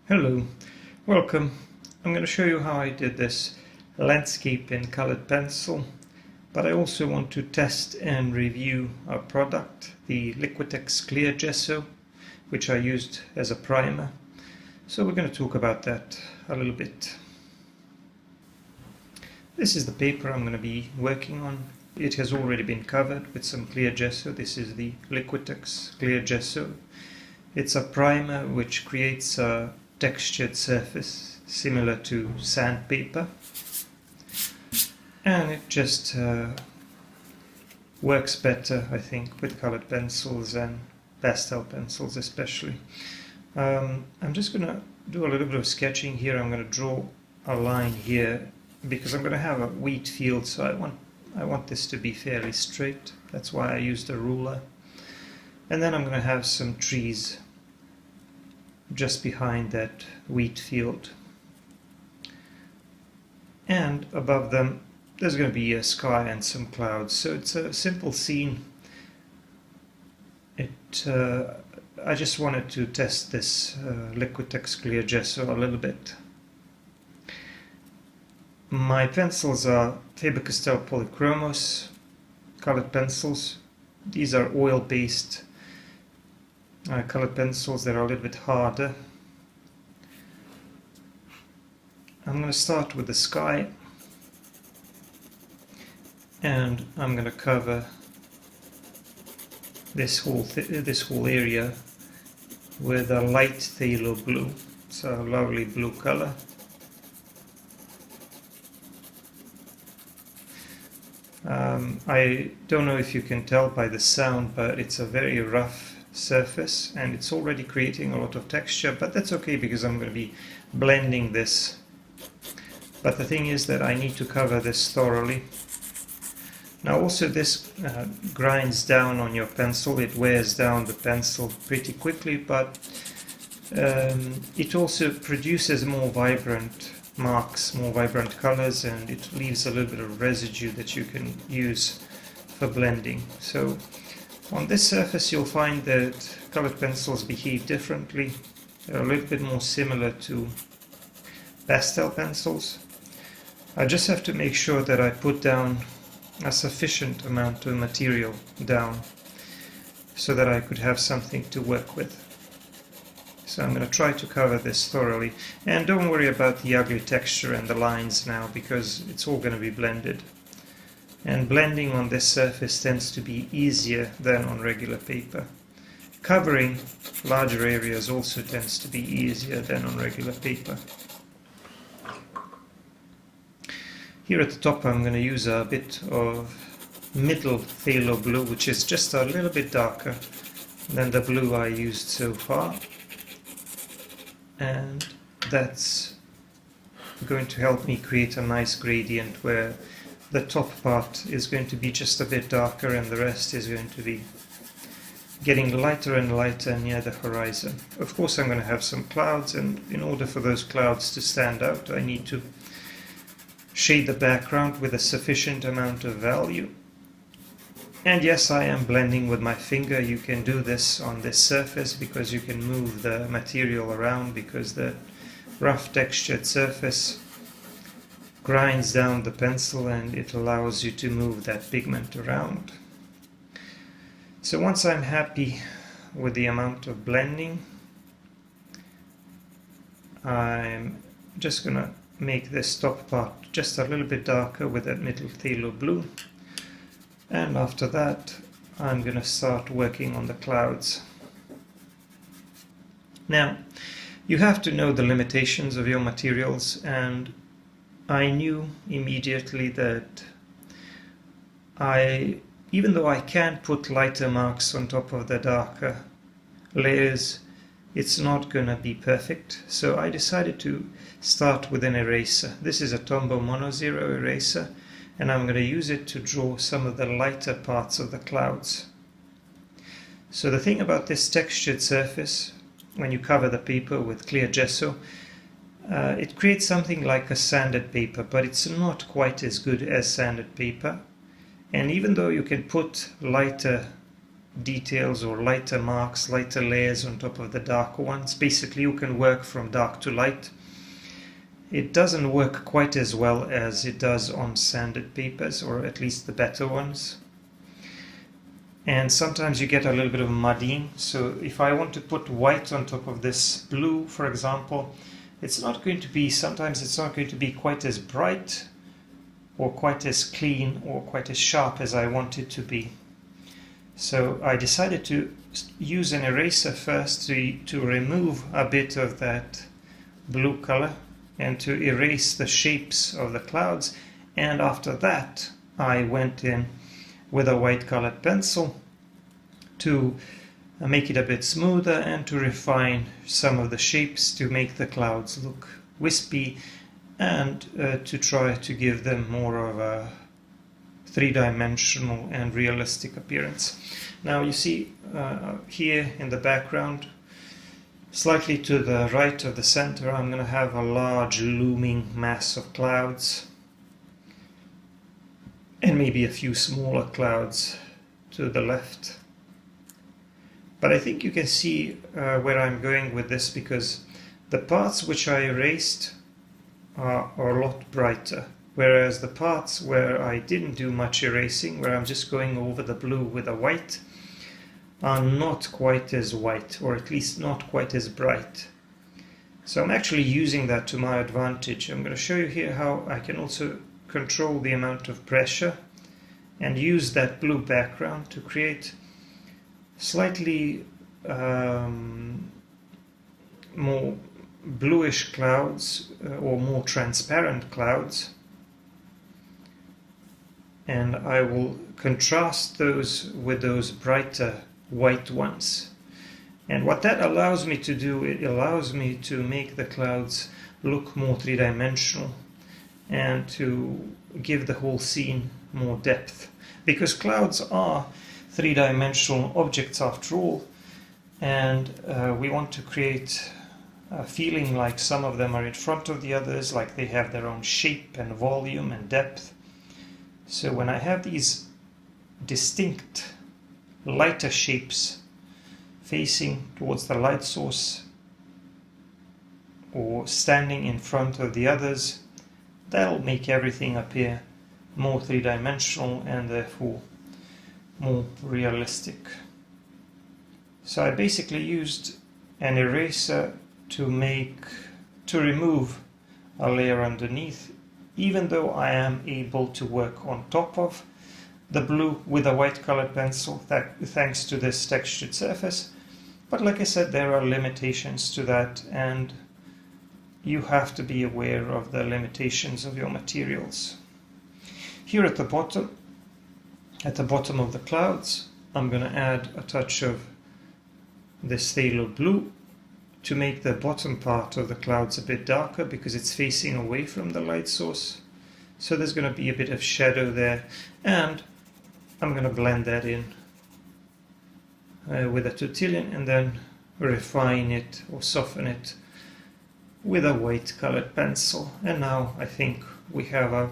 Hello, welcome. I'm going to show you how I did this landscape in colored pencil, but I also want to test and review our product, the Liquitex clear gesso, which I used as a primer. So we're going to talk about that a little bit. This is the paper I'm going to be working on. It has already been covered with some clear gesso. This is the Liquitex clear gesso. It's a primer which creates a textured surface similar to sandpaper, and it just works better, I think, with colored pencils and pastel pencils especially. I'm just going to do a little bit of sketching here. I'm going to draw a line here because I'm going to have a wheat field, so I want this to be fairly straight. That's why I used a ruler. And then I'm going to have some trees just behind that wheat field, and above them there's going to be a sky and some clouds. So it's a simple scene. I just wanted to test this Liquitex clear gesso a little bit. My pencils are Faber-Castell Polychromos colored pencils. These are oil-based colored pencils that are a little bit harder. I'm going to start with the sky, and I'm going to cover this whole area with a light phthalo blue. It's a lovely blue color. I don't know if you can tell by the sound, but it's a very rough surface and it's already creating a lot of texture, but that's okay because I'm going to be blending this. But the thing is that I need to cover this thoroughly. Now also this grinds down on your pencil. It wears down the pencil pretty quickly, but it also produces more vibrant marks, more vibrant colors, and it leaves a little bit of residue that you can use for blending. So on this surface you'll find that colored pencils behave differently. They're a little bit more similar to pastel pencils. I just have to make sure that I put down a sufficient amount of material down so that I could have something to work with. So I'm going to try to cover this thoroughly, and don't worry about the ugly texture and the lines now because it's all going to be blended. And blending on this surface tends to be easier than on regular paper. Covering larger areas also tends to be easier than on regular paper. Here at the top I'm going to use a bit of middle phthalo blue, which is just a little bit darker than the blue I used so far. And that's going to help me create a nice gradient where the top part is going to be just a bit darker and the rest is going to be getting lighter and lighter near the horizon. Of course I'm going to have some clouds, and in order for those clouds to stand out I need to shade the background with a sufficient amount of value. And yes, I am blending with my finger. You can do this on this surface because you can move the material around, because the rough textured surface grinds down the pencil and it allows you to move that pigment around. So once I'm happy with the amount of blending, I'm just gonna make this top part just a little bit darker with that middle phthalo blue. And after that I'm going to start working on the clouds. Now you have to know the limitations of your materials, and I knew immediately that even though I can put lighter marks on top of the darker layers, it's not going to be perfect. So I decided to start with an eraser. This is a Tombow Mono Zero eraser, and I'm going to use it to draw some of the lighter parts of the clouds. So the thing about this textured surface, when you cover the paper with clear gesso, it creates something like a sanded paper, but it's not quite as good as sanded paper. And even though you can put lighter details or lighter marks, lighter layers on top of the darker ones. Basically, you can work from dark to light. It doesn't work quite as well as it does on sanded papers, or at least the better ones. And sometimes you get a little bit of muddying. So if I want to put white on top of this blue, for example, it's not going to be, sometimes it's not going to be quite as bright or quite as clean or quite as sharp as I want it to be. So I decided to use an eraser first to remove a bit of that blue color and to erase the shapes of the clouds. And after that, I went in with a white colored pencil to make it a bit smoother and to refine some of the shapes to make the clouds look wispy and to try to give them more of a three-dimensional and realistic appearance. Now you see here in the background, slightly to the right of the center, I'm going to have a large looming mass of clouds and maybe a few smaller clouds to the left. But I think you can see where I'm going with this, because the parts which I erased are a lot brighter, whereas the parts where I didn't do much erasing, where I'm just going over the blue with a white, are not quite as white, or at least not quite as bright. So I'm actually using that to my advantage. I'm going to show you here how I can also control the amount of pressure and use that blue background to create slightly more bluish clouds or more transparent clouds, and I will contrast those with those brighter white ones. And what that allows me to do, it allows me to make the clouds look more three-dimensional and to give the whole scene more depth, because clouds are three-dimensional objects after all, and we want to create a feeling like some of them are in front of the others, like they have their own shape and volume and depth. So when I have these distinct lighter shapes facing towards the light source or standing in front of the others, that'll make everything appear more three-dimensional and therefore more realistic. So I basically used an eraser to remove a layer underneath, even though I am able to work on top of the blue with a white colored pencil thanks to this textured surface. But like I said, there are limitations to that, and you have to be aware of the limitations of your materials. Here at the bottom of the clouds, I'm going to add a touch of this phthalo blue to make the bottom part of the clouds a bit darker, because it's facing away from the light source. So there's going to be a bit of shadow there, and I'm going to blend that in with a tortillon and then refine it or soften it with a white colored pencil. And now I think we have a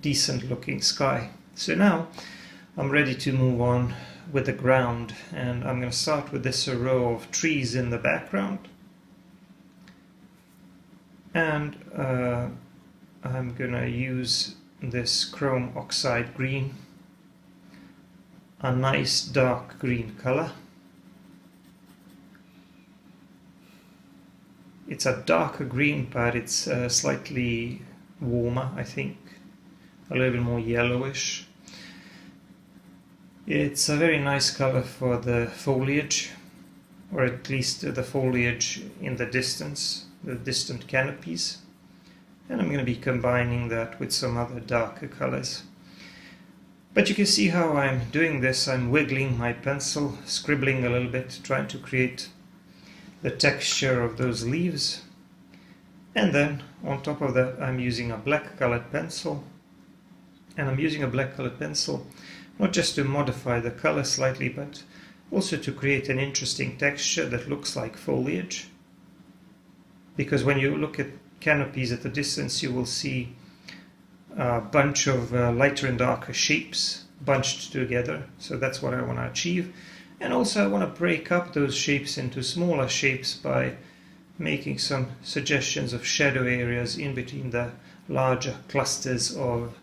decent looking sky. So now I'm ready to move on with the ground, and I'm going to start with this row of trees in the background, and I'm going to use this chrome oxide green, a nice dark green color. It's a darker green, but it's slightly warmer, I think, a little bit more yellowish. It's a very nice color for the foliage, or at least the foliage in the distance, the distant canopies. And I'm going to be combining that with some other darker colors. But you can see how I'm doing this. I'm wiggling my pencil, scribbling a little bit, trying to create the texture of those leaves. And then on top of that, I'm using a black colored pencil. And I'm using a black colored pencil not just to modify the color slightly, but also to create an interesting texture that looks like foliage. Because when you look at canopies at the distance, you will see a bunch of lighter and darker shapes bunched together. So that's what I want to achieve. And also I want to break up those shapes into smaller shapes by making some suggestions of shadow areas in between the larger clusters of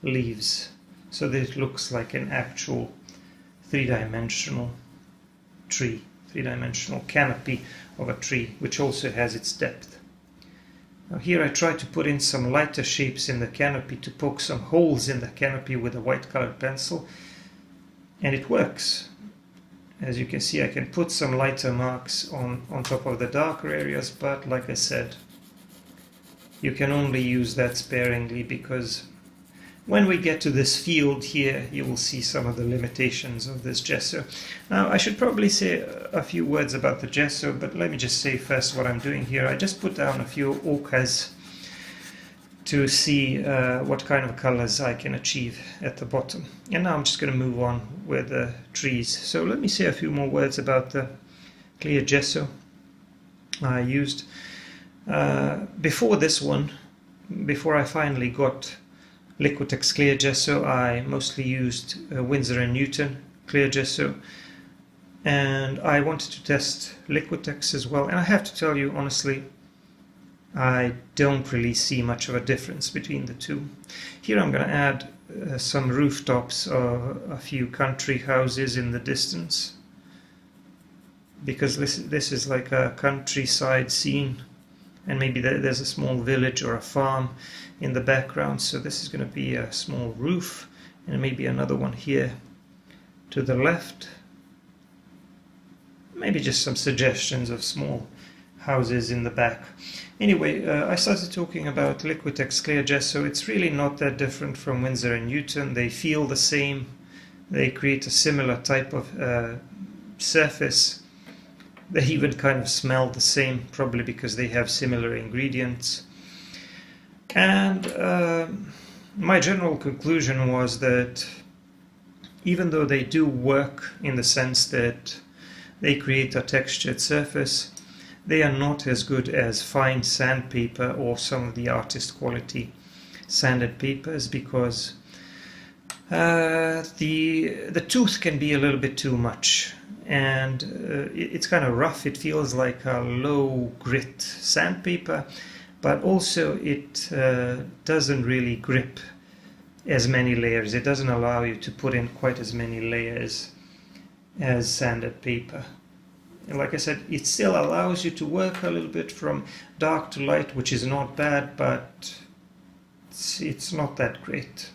leaves, so that it looks like an actual three-dimensional tree, three-dimensional canopy of a tree, which also has its depth. Now here I try to put in some lighter shapes in the canopy to poke some holes in the canopy with a white colored pencil, and it works. As you can see, I can put some lighter marks on top of the darker areas, but like I said, you can only use that sparingly, because when we get to this field here, you will see some of the limitations of this gesso. Now, I should probably say a few words about the gesso, but let me just say first what I'm doing here. I just put down a few ochres to see what kind of colors I can achieve at the bottom. And now I'm just going to move on with the trees. So let me say a few more words about the clear gesso I used. Before this one, before I finally got Liquitex clear gesso, I mostly used Winsor & Newton clear gesso, and I wanted to test Liquitex as well, and I have to tell you honestly, I don't really see much of a difference between the two. Here I'm going to add some rooftops of a few country houses in the distance, because this is like a countryside scene, and maybe there's a small village or a farm in the background, so this is going to be a small roof, and maybe another one here to the left. Maybe just some suggestions of small houses in the back. Anyway, I started talking about Liquitex clear gesso. It's really not that different from Winsor & Newton. They feel the same. They create a similar type of surface. They even kind of smell the same, probably because they have similar ingredients. And my general conclusion was that even though they do work in the sense that they create a textured surface, they are not as good as fine sandpaper or some of the artist quality sanded papers, because the tooth can be a little bit too much, and it's kind of rough. It feels like a low grit sandpaper, but also it doesn't really grip as many layers. It doesn't allow you to put in quite as many layers as sanded paper. And like I said, it still allows you to work a little bit from dark to light, which is not bad, but it's not that great.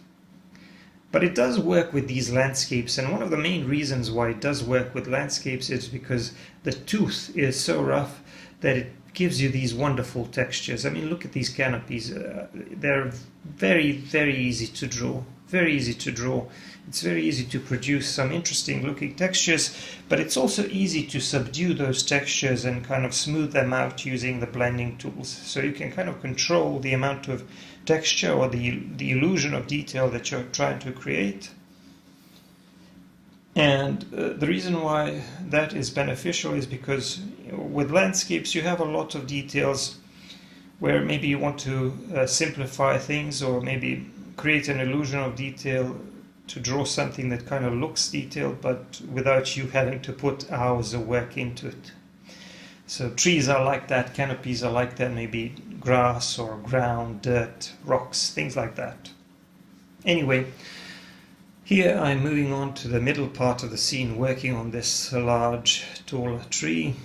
But it does work with these landscapes, and one of the main reasons why it does work with landscapes is because the tooth is so rough that it gives you these wonderful textures. I mean, look at these canopies. They're very, very easy to draw. Very easy to draw. It's very easy to produce some interesting looking textures, but it's also easy to subdue those textures and kind of smooth them out using the blending tools. So you can kind of control the amount of texture or the illusion of detail that you're trying to create. And the reason why that is beneficial is because with landscapes you have a lot of details where maybe you want to simplify things, or maybe create an illusion of detail to draw something that kind of looks detailed, but without you having to put hours of work into it. So trees are like that, canopies are like that, maybe grass or ground, dirt, rocks, things like that. Anyway, here I'm moving on to the middle part of the scene, working on this large, tall tree.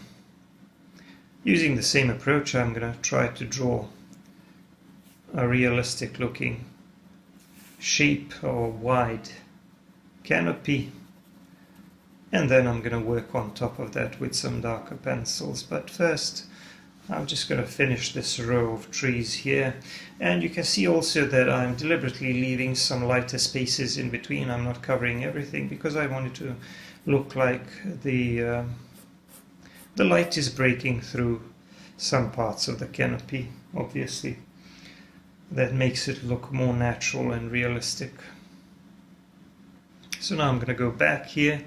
Using the same approach, I'm going to try to draw a realistic looking shape or wide canopy, and then I'm going to work on top of that with some darker pencils. But first I'm just going to finish this row of trees here, and you can see also that I'm deliberately leaving some lighter spaces in between. I'm not covering everything because I want it to look like the light is breaking through some parts of the canopy, obviously. That makes it look more natural and realistic. So now I'm going to go back here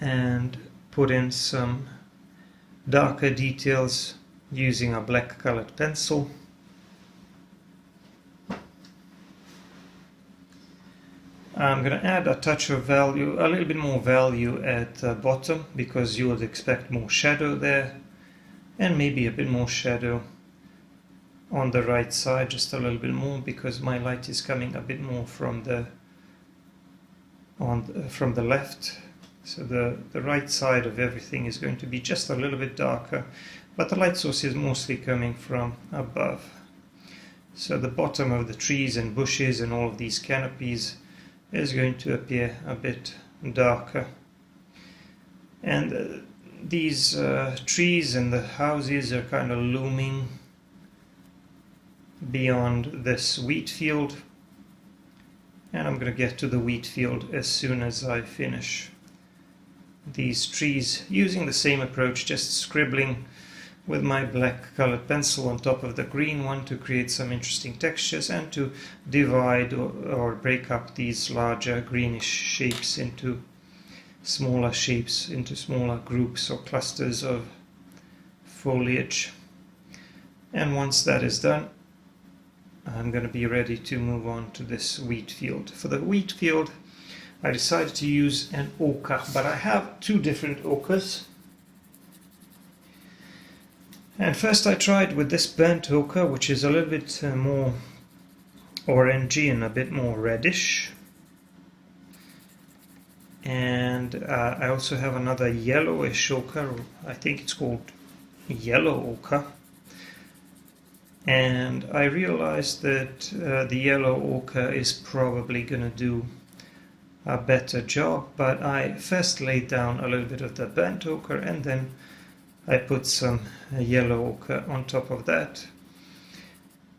and put in some darker details using a black colored pencil. I'm going to add a touch of value, a little bit more value at the bottom, because you would expect more shadow there, and maybe a bit more shadow on the right side, just a little bit more, because my light is coming a bit more from the left. So the right side of everything is going to be just a little bit darker, but the light source is mostly coming from above. So the bottom of the trees and bushes and all of these canopies is going to appear a bit darker. And these trees and the houses are kind of looming beyond this wheat field, and I'm going to get to the wheat field as soon as I finish these trees, using the same approach, just scribbling with my black colored pencil on top of the green one to create some interesting textures and to divide or break up these larger greenish shapes into smaller shapes, into smaller groups or clusters of foliage. And once that is done, I'm going to be ready to move on to this wheat field. For the wheat field, I decided to use an ochre, but I have two different ochres. And first I tried with this burnt ochre, which is a little bit more orangey and a bit more reddish. And I also have another yellowish ochre, I think it's called yellow ochre. And I realized that the yellow ochre is probably going to do a better job, but I first laid down a little bit of the burnt ochre and then I put some yellow ochre on top of that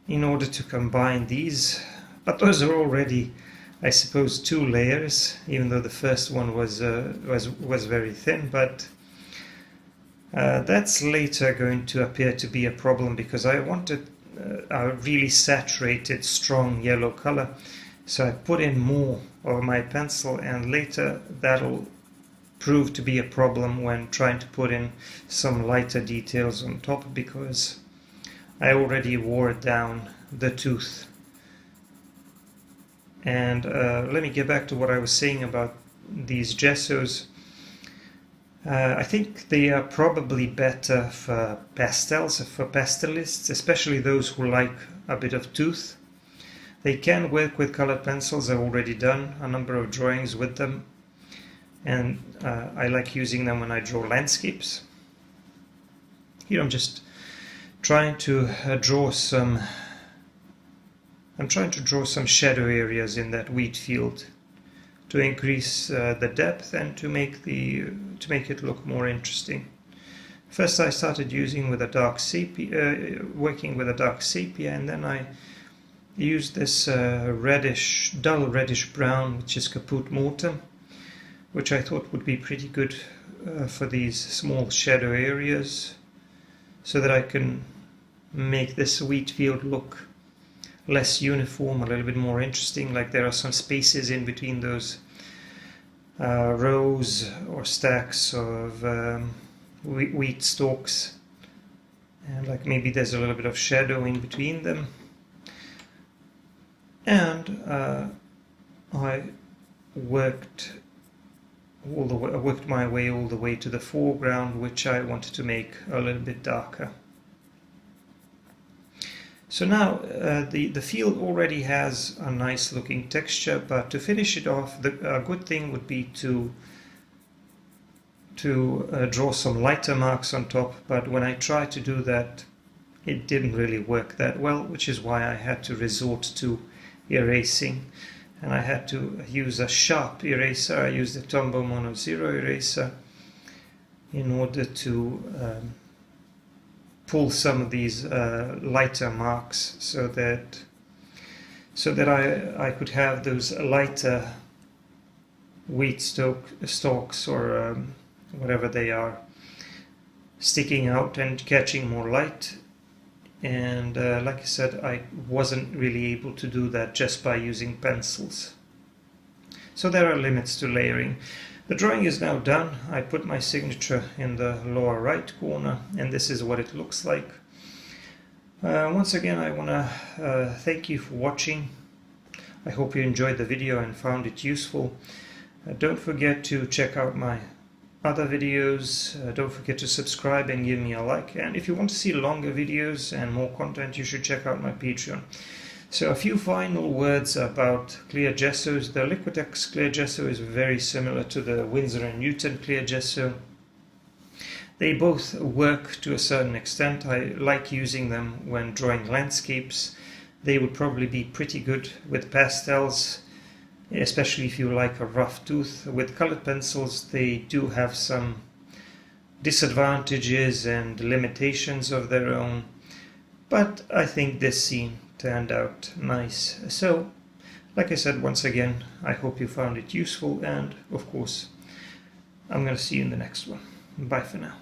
in order to combine these. But those are already, I suppose, two layers, even though the first one was very thin. But that's later going to appear to be a problem, because I wanted a really saturated, strong yellow color. So I put in more of my pencil, and later that'll prove to be a problem when trying to put in some lighter details on top, because I already wore down the tooth. And let me get back to what I was saying about these gessos. I think they are probably better for pastels, for pastelists, especially those who like a bit of tooth. They can work with colored pencils. I've already done a number of drawings with them, and I like using them when I draw landscapes. Here I'm just trying to draw some shadow areas in that wheat field to increase the depth and to make it look more interesting. First I started working with a dark sepia, and then I used this dull reddish brown, which is caput mortem, which I thought would be pretty good for these small shadow areas, so that I can make this wheat field look less uniform, a little bit more interesting, like there are some spaces in between those rows or stacks of wheat stalks, and like maybe there's a little bit of shadow in between them. And I worked my way all the way to the foreground, which I wanted to make a little bit darker. So now the field already has a nice looking texture, but to finish it off, a good thing would be to draw some lighter marks on top, but when I tried to do that, it didn't really work that well, which is why I had to resort to erasing, and I had to use a sharp eraser. I used the Tombow Mono Zero eraser in order to pull some of these lighter marks, so that I could have those lighter wheat stalks or whatever they are sticking out and catching more light. And like I said, I wasn't really able to do that just by using pencils. So there are limits to layering. The drawing is now done. I put my signature in the lower right corner, and this is what it looks like. Once again, I want to thank you for watching. I hope you enjoyed the video and found it useful. Don't forget to check out my other videos. Don't forget to subscribe and give me a like. And if you want to see longer videos and more content, you should check out my Patreon. So a few final words about clear gessos. The Liquitex clear gesso is very similar to the Winsor & Newton clear gesso. They both work to a certain extent. I like using them when drawing landscapes. They would probably be pretty good with pastels, especially if you like a rough tooth. With colored pencils, they do have some disadvantages and limitations of their own, but I think this scene turned out nice. So, like I said, once again, I hope you found it useful, and of course, I'm going to see you in the next one. Bye for now.